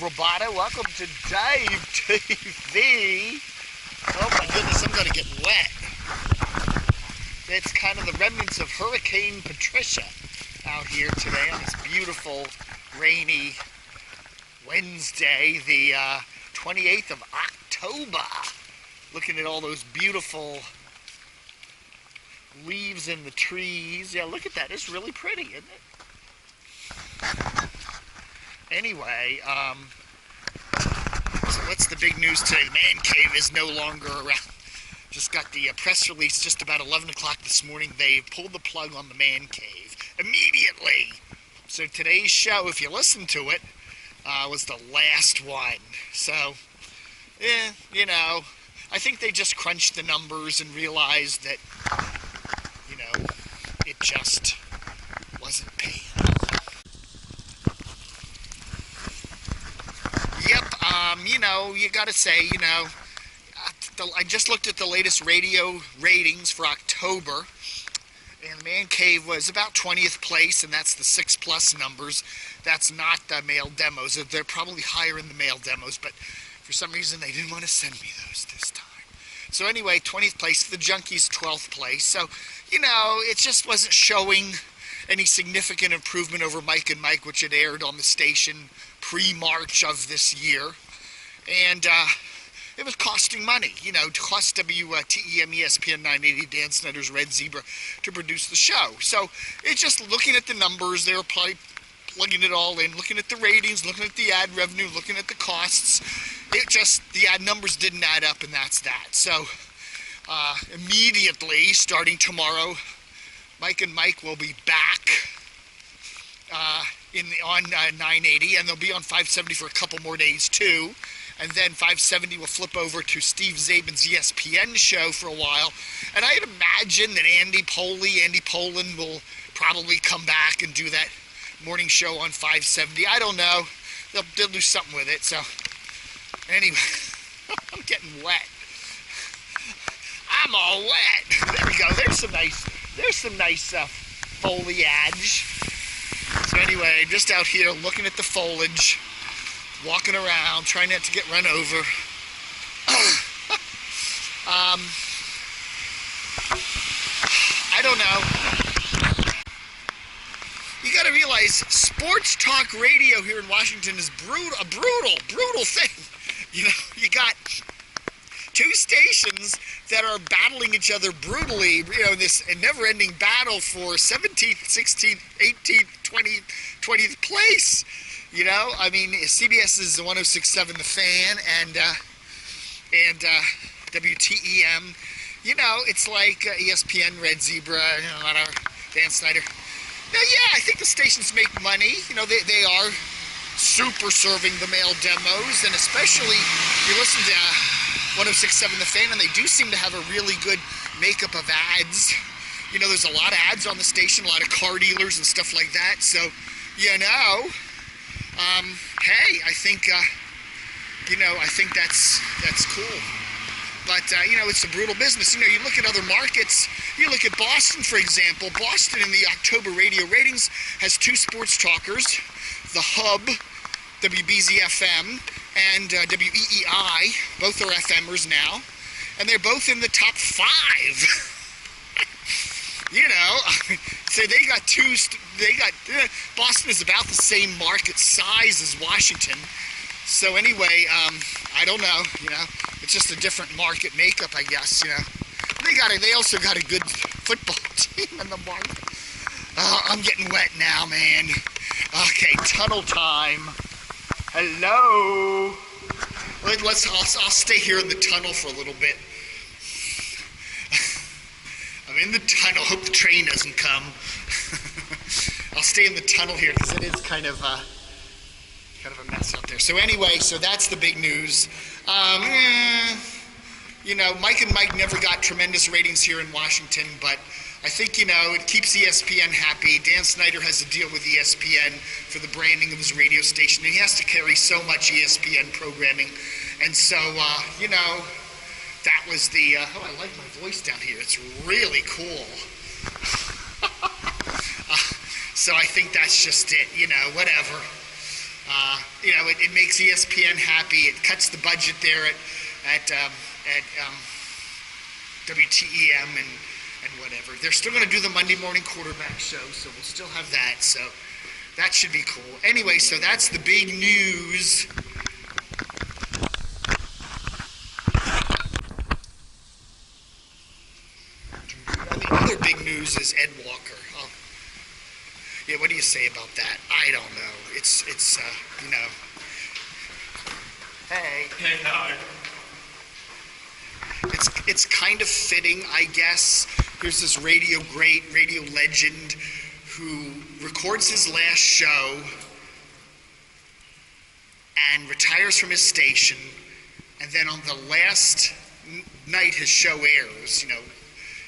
everybody. Welcome to Dave TV. Oh my goodness, I'm going to get wet. It's kind of the remnants of Hurricane Patricia out here today on this beautiful, rainy Wednesday, the 28th of October. Looking at all those beautiful leaves in the trees. Yeah, look at that. It's really pretty, isn't it? Anyway, so what's the big news today? Man Cave is no longer around. Just got the press release just about 11 o'clock this morning. They pulled the plug on the Man Cave immediately. So today's show, if you listen to it, was the last one. So, you know, I think they just crunched the numbers and realized that, you know, it just wasn't paying. You know, you gotta say, you know, I just looked at the latest radio ratings for October, and the Man Cave was about 20th place, and that's the 6+ numbers. That's not the male demos. They're probably higher in the male demos, but for some reason they didn't want to send me those this time. So anyway, 20th place, the Junkies 12th place. So, you know, it just wasn't showing any significant improvement over Mike and Mike, which had aired on the station pre-March of this year. And it was costing money, you know, to cost WTEM ESPN 980 Dan Snyder's Red Zebra to produce the show. So it's just looking at the numbers, they were probably plugging it all in, looking at the ratings, looking at the ad revenue, looking at the costs. It just, the ad numbers didn't add up, and that's that. So immediately, starting tomorrow, Mike and Mike will be back on 980, and they'll be on 570 for a couple more days too. And then 570 will flip over to Steve Zabin's ESPN show for a while. And I'd imagine that Andy Poland will probably come back and do that morning show on 570. I don't know. They'll do something with it. So anyway, I'm getting wet. I'm all wet. There we go. There's some nice foliage. So anyway, just out here looking at the foliage, walking around, trying not to get run over. I don't know. You got to realize sports talk radio here in Washington is a brutal thing. You know, you got two stations that are battling each other brutally, you know, this never-ending battle for 17th, 16th, 18th, 20th place. You know, I mean, CBS is the 106.7 The Fan and WTEM. You know, it's like ESPN, Red Zebra, you know, a lot of Dan Snyder. Now, yeah, I think the stations make money. You know, they are super serving the male demos, and especially you listen to 106.7 The Fan, and they do seem to have a really good makeup of ads. You know, there's a lot of ads on the station, a lot of car dealers and stuff like that. So, you know, hey, I think, you know, I think that's cool. But, you know, it's a brutal business. You know, you look at other markets, you look at Boston, for example. Boston in the October radio ratings has two sports talkers, The Hub, WBZ-FM, and WEEI. Both are FMers now, and they're both in the top 5. You know, so they got Boston is about the same market size as Washington. So anyway, I don't know, you know, it's just a different market makeup, I guess, you know. They also got a good football team in the market. I'm getting wet now, man. Okay, tunnel time. Hello. I'll stay here in the tunnel for a little bit. I'm in the tunnel. Hope the train doesn't come. I'll stay in the tunnel here because it is kind of a mess out there. So anyway, so that's the big news. You know, Mike and Mike never got tremendous ratings here in Washington, but I think, you know, it keeps ESPN happy. Dan Snyder has a deal with ESPN for the branding of his radio station, and he has to carry so much ESPN programming. And so, you know, that was the, oh, I like my voice down here. It's really cool. So I think that's just it, you know, whatever. it makes ESPN happy. It cuts the budget there at WTEM and whatever. They're still going to do the Monday morning quarterback show, so we'll still have that. So that should be cool. Anyway, so that's the big news. The other big news is Ed Walker. Oh, yeah, what do you say about that? I don't know. It's Hey. Hey, hi. It's kind of fitting, I guess. Here's this radio great, radio legend who records his last show and retires from his station, and then on the last night his show airs,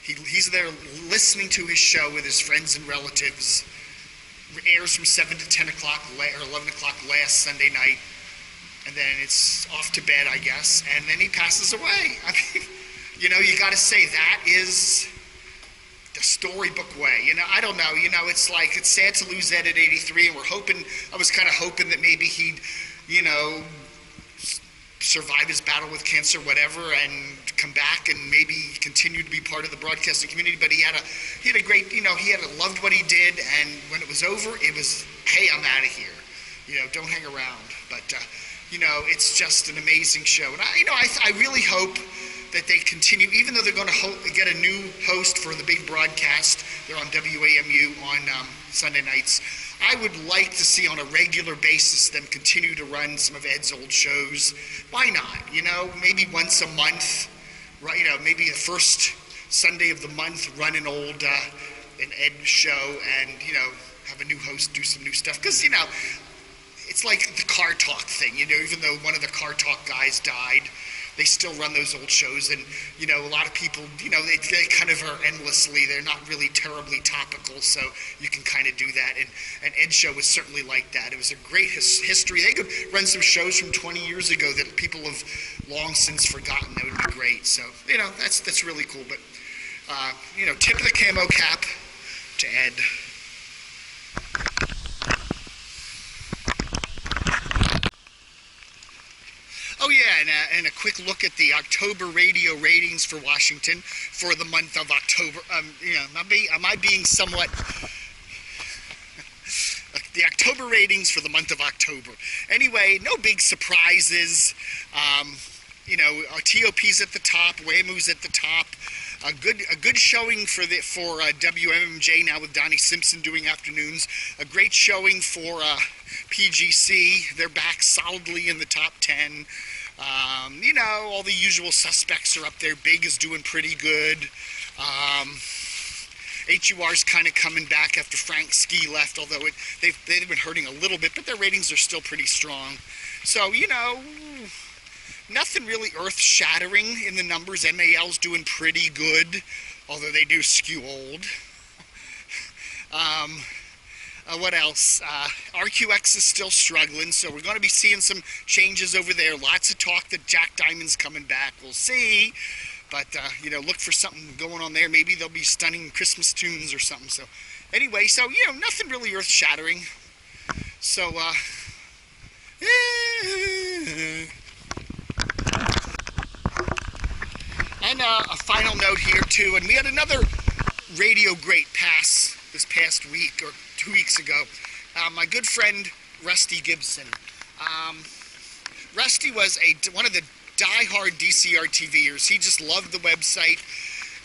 he's there listening to his show with his friends and relatives. Airs from 7 to 10 o'clock or 11 o'clock last Sunday night, and then it's off to bed, I guess, and then he passes away. I mean, you got to say that is the storybook way. I don't know. It's sad to lose Ed at 83, and I was kind of hoping that maybe he'd, survive his battle with cancer, whatever, and come back and maybe continue to be part of the broadcasting community. But he had a great, he loved what he did, and when it was over, it was, hey, I'm out of here. Don't hang around. But it's just an amazing show, and I really hope that they continue, even though they're going to get a new host for the big broadcast. They're on WAMU on Sunday nights. I would like to see on a regular basis them continue to run some of Ed's old shows. Why not? Maybe once a month, right? Maybe the first Sunday of the month, run an Ed show, and have a new host do some new stuff. Because it's like the Car Talk thing. Even though one of the Car Talk guys died, they still run those old shows, and a lot of people, they kind of are endlessly. They're not really terribly topical, so you can kind of do that. And Ed's show was certainly like that. It was a great history. They could run some shows from 20 years ago that people have long since forgotten. That would be great. So that's really cool. But tip of the camo cap to Ed. Oh yeah, and a quick look at the October radio ratings for Washington for the month of October. Am I being somewhat... the October ratings for the month of October. Anyway, no big surprises. TOP's at the top, WAMU's at the top. A good showing for WMMJ now with Donnie Simpson doing afternoons. A great showing for PGC. They're back solidly in the top 10. All the usual suspects are up there. Big is doing pretty good. HUR's kind of coming back after Frank Ski left, although they've been hurting a little bit, but their ratings are still pretty strong. So, nothing really earth-shattering in the numbers. MAL's doing pretty good, although they do skew old. What else? RQX is still struggling, so we're going to be seeing some changes over there. Lots of talk that Jack Diamond's coming back. We'll see. But, look for something going on there. Maybe they'll be stunning Christmas tunes or something. So, anyway, nothing really earth-shattering. So, and a final note here, too. And we had another radio great pass this past week, or 2 weeks ago. My good friend, Rusty Gibson. Rusty was one of the die-hard DCR TVers. He just loved the website,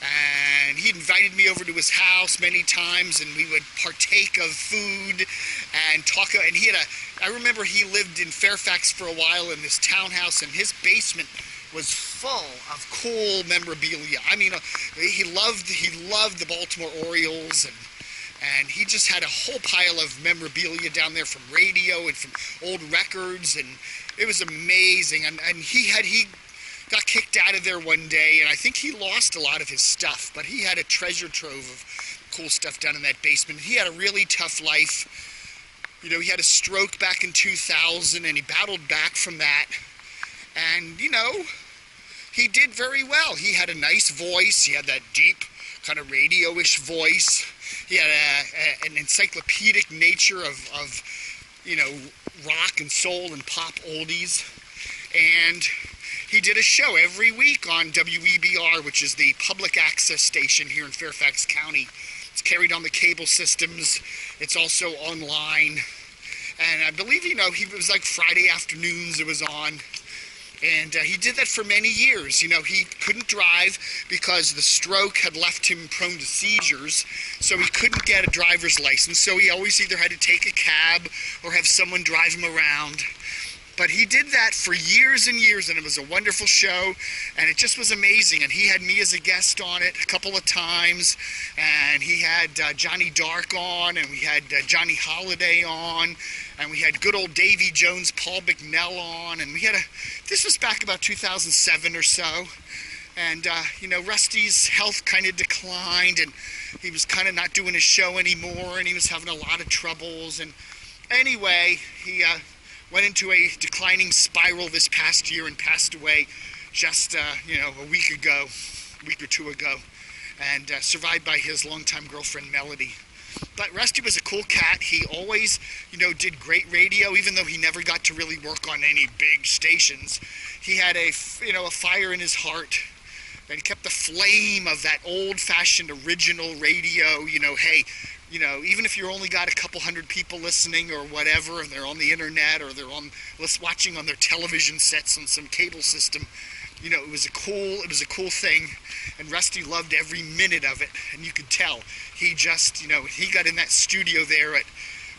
and he invited me over to his house many times, and we would partake of food and talk. And I remember he lived in Fairfax for a while in this townhouse, and his basement was full of cool memorabilia. I mean, he loved the Baltimore Orioles, and he just had a whole pile of memorabilia down there from radio and from old records, and it was amazing. And he got kicked out of there one day, and I think he lost a lot of his stuff, but he had a treasure trove of cool stuff down in that basement. He had a really tough life. He had a stroke back in 2000, and he battled back from that. And, he did very well. He had a nice voice. He had that deep, kind of radio-ish voice. He had an encyclopedic nature of you know, rock and soul and pop oldies. And he did a show every week on WEBR, which is the public access station here in Fairfax County. It's carried on the cable systems. It's also online. And I believe, you know, he was like Friday afternoons it was on. And he did that for many years. You know, he couldn't drive because the stroke had left him prone to seizures, so he couldn't get a driver's license. So he always either had to take a cab or have someone drive him around. But he did that for years and years, and it was a wonderful show, and it just was amazing. And he had me as a guest on it a couple of times, and he had Johnny Dark on, and we had Johnny Holiday on, and we had good old Davy Jones, Paul McNell on, and we had this was back about 2007 or so. And, you know, Rusty's health kind of declined, and he was kind of not doing his show anymore, and he was having a lot of troubles. And anyway, he went into a declining spiral this past year and passed away just, you know, a week or two ago, and survived by his longtime girlfriend, Melody. But Rusty was a cool cat. He always, you know, did great radio, even though he never got to really work on any big stations. He had a fire in his heart, and he kept the flame of that old-fashioned original radio. You know, hey, you know, even if you're only got a couple hundred people listening or whatever, and they're on the internet or they're watching on their television sets on some cable system, you know, it was a cool thing, and Rusty loved every minute of it, and you could tell. He just, you know, he got in that studio there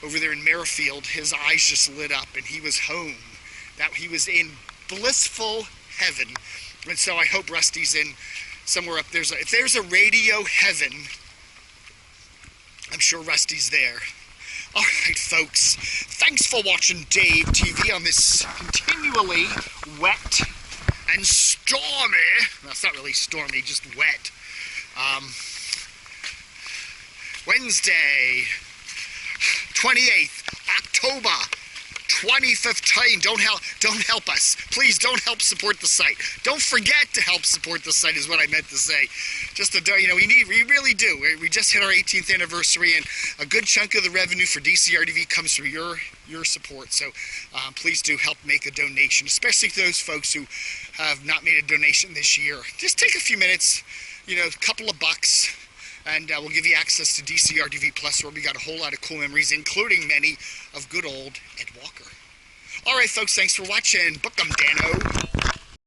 over there in Merrifield, his eyes just lit up, and he was home. That he was in blissful heaven. And so I hope Rusty's in somewhere up there. If there's a radio heaven, I'm sure Rusty's there. All right, folks. Thanks for watching Dave TV on this continually wet and stormy. Well, it's not really stormy, just wet. Wednesday, 28th October 2015. Don't help us. Please don't help support the site. Don't forget to help support the site is what I meant to say. Just to, you know, we really do. We just hit our 18th anniversary, and a good chunk of the revenue for DCRTV comes from your support. So please do help make a donation, especially to those folks who have not made a donation this year. Just take a few minutes, you know, a couple of bucks, and we'll give you access to DCRTV Plus, where we got a whole lot of cool memories, including many of good old Ed Walker. All right, folks, thanks for watching. Book 'em, Dano.